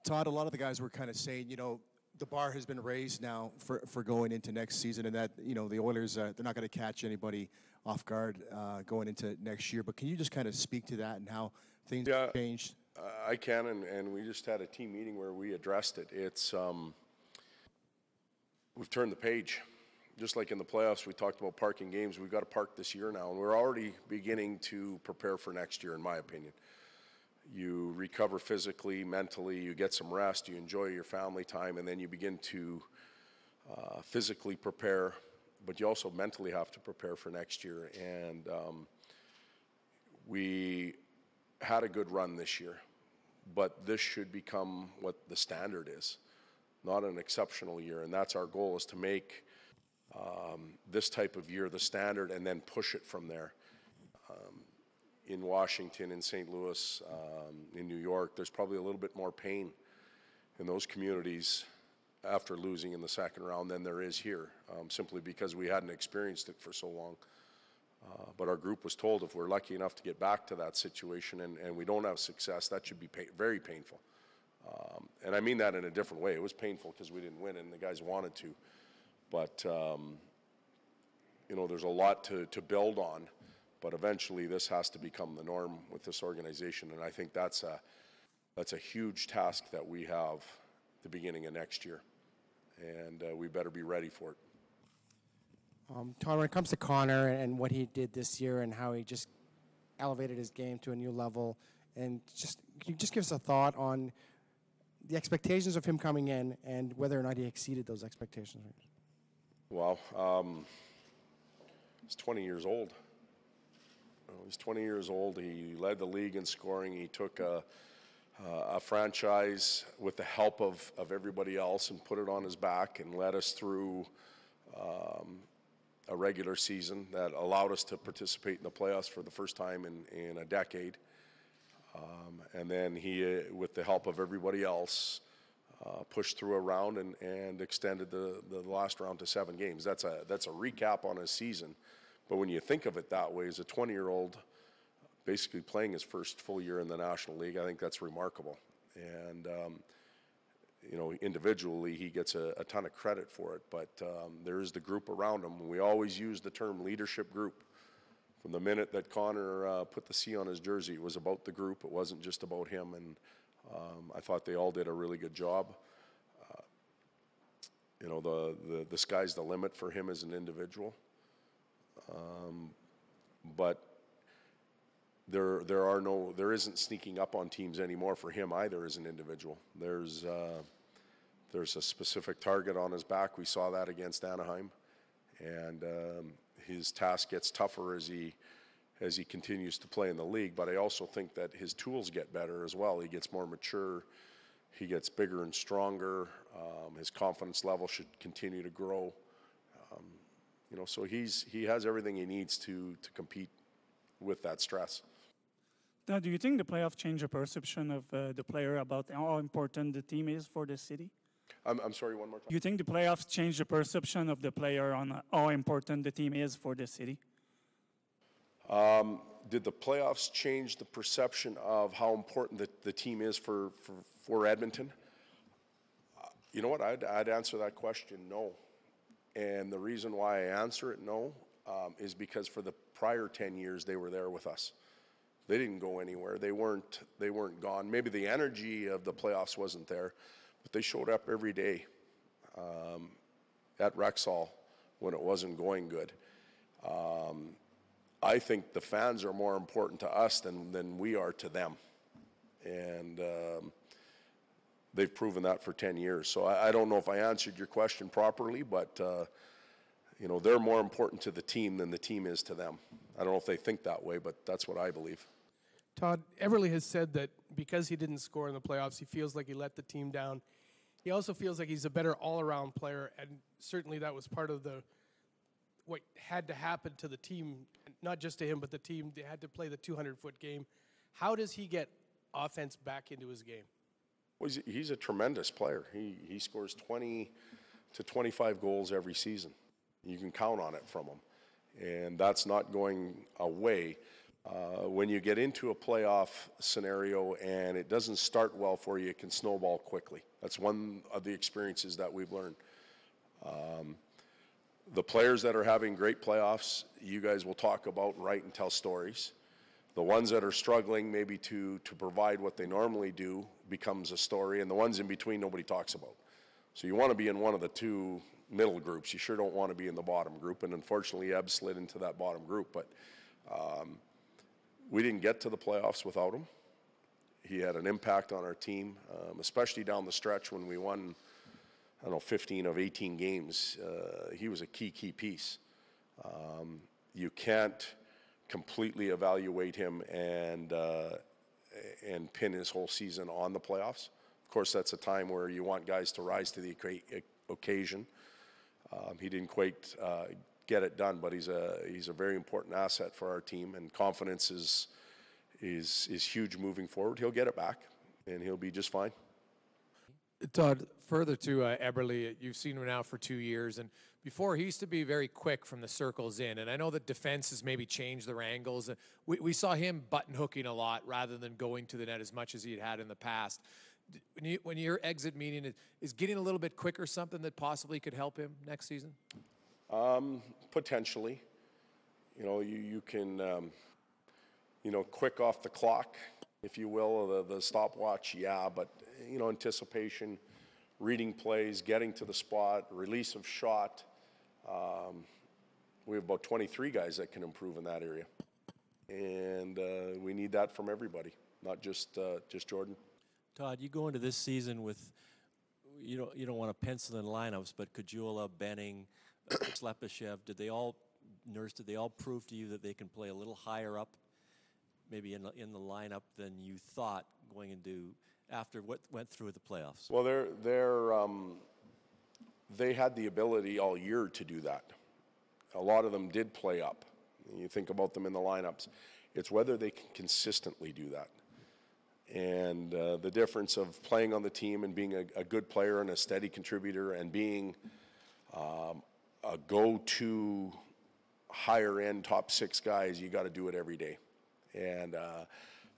Todd, a lot of the guys were kind of saying, the bar has been raised now for going into next season, and that, the Oilers, they're not going to catch anybody off guard going into next year. But can you just kind of speak to that and how things have changed? I can, and we just had a team meeting where we addressed it. It's we've turned the page. Just like in the playoffs, we talked about parking games. We've got to park this year now, and we're already beginning to prepare for next year, in my opinion. You recover physically, mentally, you get some rest, you enjoy your family time, and then you begin to physically prepare, but you also mentally have to prepare for next year. And we had a good run this year, but this should become what the standard is, not an exceptional year. And that's our goal, is to make this type of year the standard and then push it from there. In Washington, in St. Louis, in New York, there's probably a little bit more pain in those communities after losing in the second round than there is here, simply because we hadn't experienced it for so long. But our group was told if we're lucky enough to get back to that situation and we don't have success, that should be very painful. And I mean that in a different way. It was painful because we didn't win and the guys wanted to. But, there's a lot to build on. But eventually this has to become the norm with this organization. And I think that's a huge task that we have at the beginning of next year. And we better be ready for it. Todd, when it comes to Connor and what he did this year and how he just elevated his game to a new level, and can you just give us a thought on the expectations of him coming in and whether or not he exceeded those expectations? Well, he's 20 years old. He's 20 years old. He led the league in scoring. He took a franchise with the help of everybody else and put it on his back and led us through a regular season that allowed us to participate in the playoffs for the first time in a decade. And then he, with the help of everybody else, pushed through a round and extended the last round to 7 games. That's a recap on his season. But when you think of it that way, as a 20-year-old basically playing his first full year in the National League, I think that's remarkable. And, individually he gets a ton of credit for it. But there is the group around him. We always use the term leadership group. From the minute that Connor put the C on his jersey, it was about the group. It wasn't just about him. And I thought they all did a really good job. The sky's the limit for him as an individual. But there isn't sneaking up on teams anymore for him either as an individual. There's a specific target on his back. We saw that against Anaheim, and his task gets tougher as he continues to play in the league. But I also think that his tools get better as well. He gets more mature. He gets bigger and stronger. His confidence level should continue to grow. So he has everything he needs to compete with that stress. Now, do you think the playoffs change the perception of the player about how important the team is for the city? I'm sorry, one more time. Do you think the playoffs change the perception of the player on how important the team is for the city? Did the playoffs change the perception of how important the team is for Edmonton? You know what? I'd answer that question no. And the reason why I answer it no is because for the prior 10 years they were there with us. They didn't go anywhere. They weren't gone. Maybe the energy of the playoffs wasn't there, but they showed up every day at Rexall when it wasn't going good. I think the fans are more important to us than we are to them. And they've proven that for 10 years. So I don't know if I answered your question properly, but they're more important to the team than the team is to them. I don't know if they think that way, but that's what I believe. Todd, Everly has said that because he didn't score in the playoffs, he feels like he let the team down. He also feels like he's a better all-around player, and certainly that was part of what had to happen to the team, not just to him, but the team. They had to play the 200-foot game. How does he get offense back into his game? Well, he's a tremendous player. He scores 20 to 25 goals every season. You can count on it from him. And that's not going away. When you get into a playoff scenario and it doesn't start well for you, it can snowball quickly. That's one of the experiences that we've learned. The players that are having great playoffs, you guys will talk about and write and tell stories. The ones that are struggling maybe to provide what they normally do becomes a story, and the ones in between nobody talks about. So you want to be in one of the two middle groups. You sure don't want to be in the bottom group, and unfortunately Ebb slid into that bottom group. But we didn't get to the playoffs without him. He had an impact on our team, especially down the stretch when we won, I don't know, 15 of 18 games. He was a key piece. You can't completely evaluate him and pin his whole season on the playoffs. Of course, that's a time where you want guys to rise to the occasion. He didn't quite get it done, but he's a very important asset for our team, and confidence is huge moving forward. He'll get it back, and he'll be just fine. Todd, further to Eberle, you've seen him now for 2 years, and before he used to be very quick from the circles in, and I know that defense has maybe changed their angles. We saw him button hooking a lot rather than going to the net as much as he had in the past. When your exit meeting is getting a little bit quicker something that possibly could help him next season? Potentially. You know, you can, quick off the clock, if you will, the stopwatch, yeah, but, anticipation, reading plays, getting to the spot, release of shot. We have about 23 guys that can improve in that area. And we need that from everybody, not just Jordan. Todd, you go into this season with, you don't want to pencil in lineups, but Kajula, Benning, Slepyshev, did they all prove to you that they can play a little higher up, maybe in the lineup than you thought going into after what went through the playoffs? Well, they had the ability all year to do that. A lot of them did play up. You think about them in the lineups. It's whether they can consistently do that. And the difference of playing on the team and being a good player and a steady contributor and being a go-to higher-end top six guys, you got to do it every day. And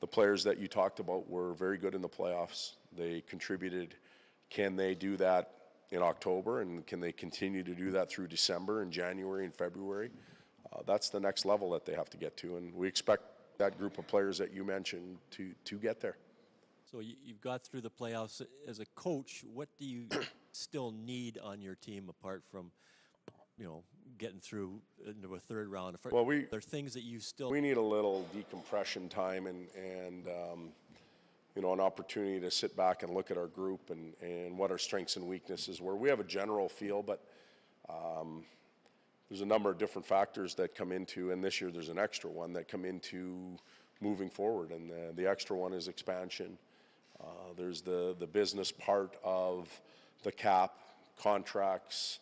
the players that you talked about were very good in the playoffs. They contributed. Can they do that in October, and can they continue to do that through December and January and February? That's the next level that they have to get to, and we expect that group of players that you mentioned to get there. So you've got through the playoffs. As a coach, what do you still need on your team apart from, getting through into a third round? Well, there are things that you still... We need a little decompression time and an opportunity to sit back and look at our group and what our strengths and weaknesses were. We have a general feel, but there's a number of different factors that come into, and this year there's an extra one that come into moving forward, and the extra one is expansion. There's the business part of the cap, contracts,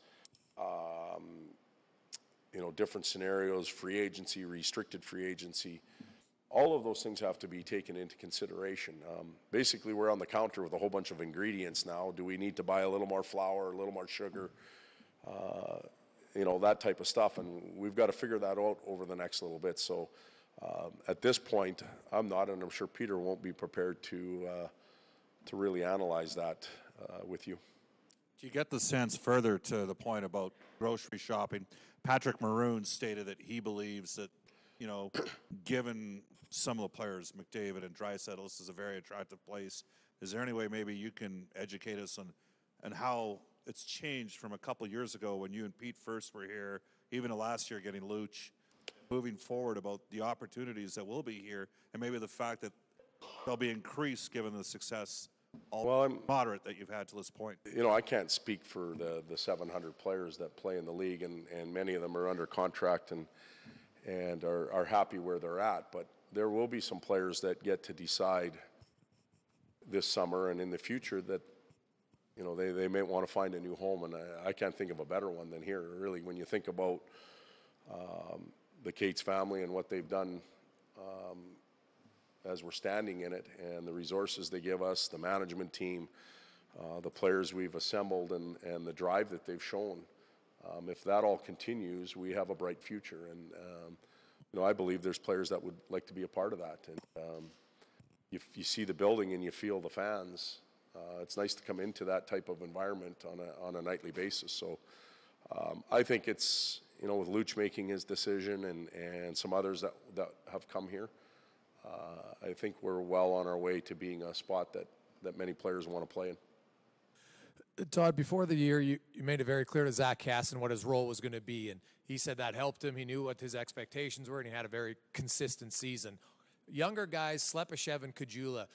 different scenarios, free agency, restricted free agency. All of those things have to be taken into consideration. Basically, we're on the counter with a whole bunch of ingredients now. Do we need to buy a little more flour, a little more sugar, that type of stuff? And we've got to figure that out over the next little bit. So at this point, I'm not, and I'm sure Peter won't be prepared to really analyze that with you. Do you get the sense further to the point about grocery shopping? Patrick Maroon stated that he believes that, given some of the players, McDavid and Draisaitl, this is a very attractive place. Is there any way maybe you can educate us on how it's changed from a couple years ago when you and Pete first were here, even last year getting Luch, moving forward about the opportunities that will be here, and maybe the fact that they'll be increased given the success, moderate, that you've had to this point? I can't speak for the 700 players that play in the league, and many of them are under contract and are happy where they're at. But there will be some players that get to decide this summer and in the future that, they may want to find a new home, and I can't think of a better one than here, really, when you think about the Cates family and what they've done as we're standing in it, and the resources they give us, the management team, the players we've assembled, and the drive that they've shown. If that all continues, we have a bright future. And I believe there's players that would like to be a part of that. And you see the building and you feel the fans. It's nice to come into that type of environment on a nightly basis. So I think it's, with Luch making his decision and some others that have come here, I think we're well on our way to being a spot that many players want to play in. Todd, before the year, you made it very clear to Zach Casson what his role was going to be, and he said that helped him. He knew what his expectations were, and he had a very consistent season. Younger guys, Slepyshev and Kajula,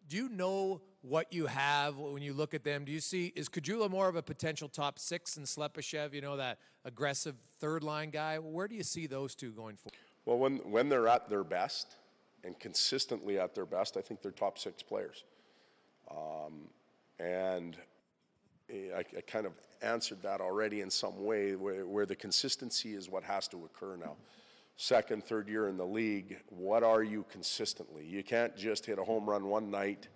do you know what you have when you look at them? Do you see, is Kajula more of a potential top six than Slepyshev, that aggressive third-line guy? Where do you see those two going forward? Well, when they're at their best and consistently at their best, I think they're top six players. And I kind of answered that already in some way, where the consistency is what has to occur now. Second, third year in the league, what are you consistently? You can't just hit a home run one night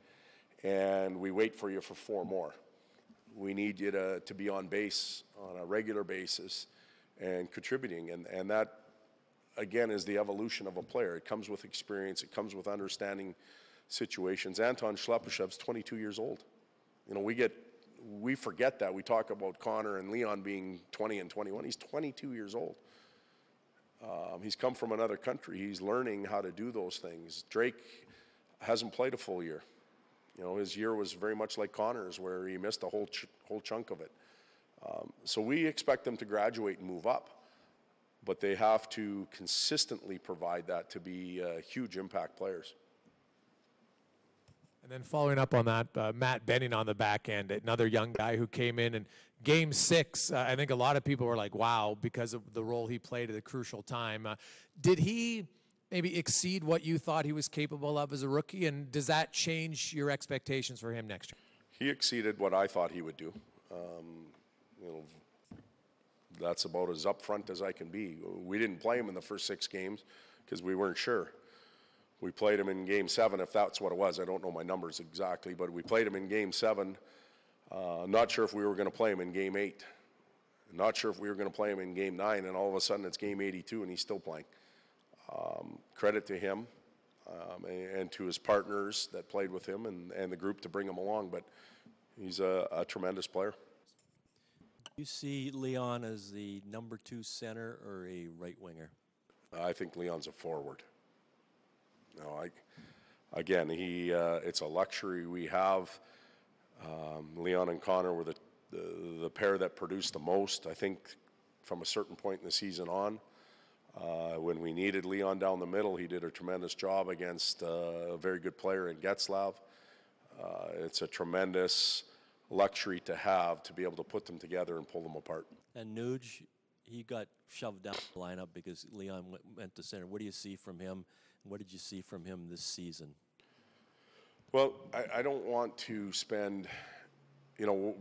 and we wait for you for four more. We need you to be on base on a regular basis and contributing. And that, again, is the evolution of a player. It comes with experience. It comes with understanding situations. Anton Slepyshev's 22 years old. We forget that. We talk about Connor and Leon being 20 and 21. He's 22 years old. He's come from another country. He's learning how to do those things. Drake hasn't played a full year. His year was very much like Connor's, where he missed a whole chunk of it. So we expect them to graduate and move up, but they have to consistently provide that to be huge impact players. And then following up on that, Matt Benning on the back end, another young guy who came in Game 6, I think a lot of people were like, wow, because of the role he played at a crucial time. Did he maybe exceed what you thought he was capable of as a rookie, and does that change your expectations for him next year? He exceeded what I thought he would do. That's about as upfront as I can be. We didn't play him in the first 6 games because we weren't sure. We played him in Game 7, if that's what it was. I don't know my numbers exactly, but we played him in Game 7. Not sure if we were going to play him in Game 8. Not sure if we were going to play him in Game 9, and all of a sudden it's Game 82 and he's still playing. Credit to him and to his partners that played with him and the group to bring him along, but he's a tremendous player. You see Leon as the number 2 center or a right winger? I think Leon's a forward. Again, it's a luxury we have. Leon and Connor were the pair that produced the most, I think, from a certain point in the season on. When we needed Leon down the middle, he did a tremendous job against a very good player in Getzlav. It's a tremendous luxury to have, to be able to put them together and pull them apart. And Nuge, he got shoved down the lineup because Leon went to center. What do you see from him? What did you see from him this season? Well, I don't want to spend,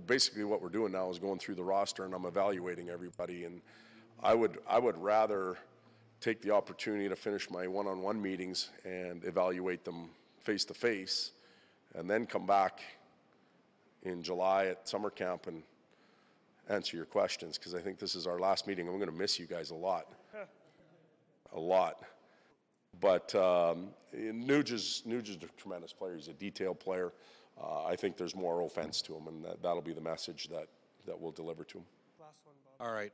basically what we're doing now is going through the roster and I'm evaluating everybody. And I would rather take the opportunity to finish my one-on-one meetings and evaluate them face-to-face and then come back in July at summer camp and answer your questions, because I think this is our last meeting. I'm going to miss you guys a lot. A lot. But Nuge is a tremendous player. He's a detailed player. I think there's more offense to him, and that'll be the message that we'll deliver to him. Last one, Bob. All right.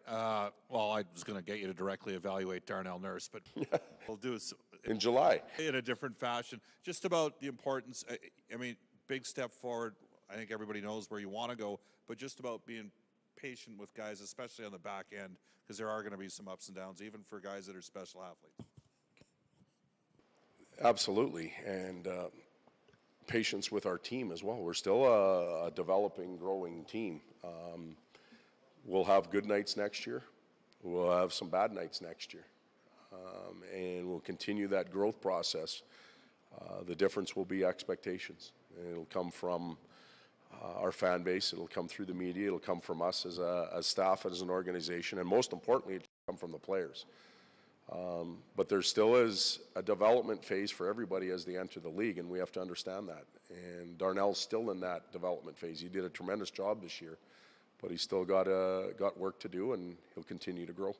Well, I was going to get you to directly evaluate Darnell Nurse, but we'll do it In July. in a different fashion. Just about the importance. I mean, big step forward. I think everybody knows where you want to go, but just about being patient with guys, especially on the back end, because there are going to be some ups and downs, even for guys that are special athletes. Absolutely, and patience with our team as well. We're still a developing, growing team. We'll have good nights next year. We'll have some bad nights next year, and we'll continue that growth process. The difference will be expectations. It'll come from our fan base. It'll come through the media. It'll come from us as staff, as an organization, and most importantly, it'll come from the players. But there still is a development phase for everybody as they enter the league, and we have to understand that. And Darnell's still in that development phase. He did a tremendous job this year, but he's still got work to do, and he'll continue to grow.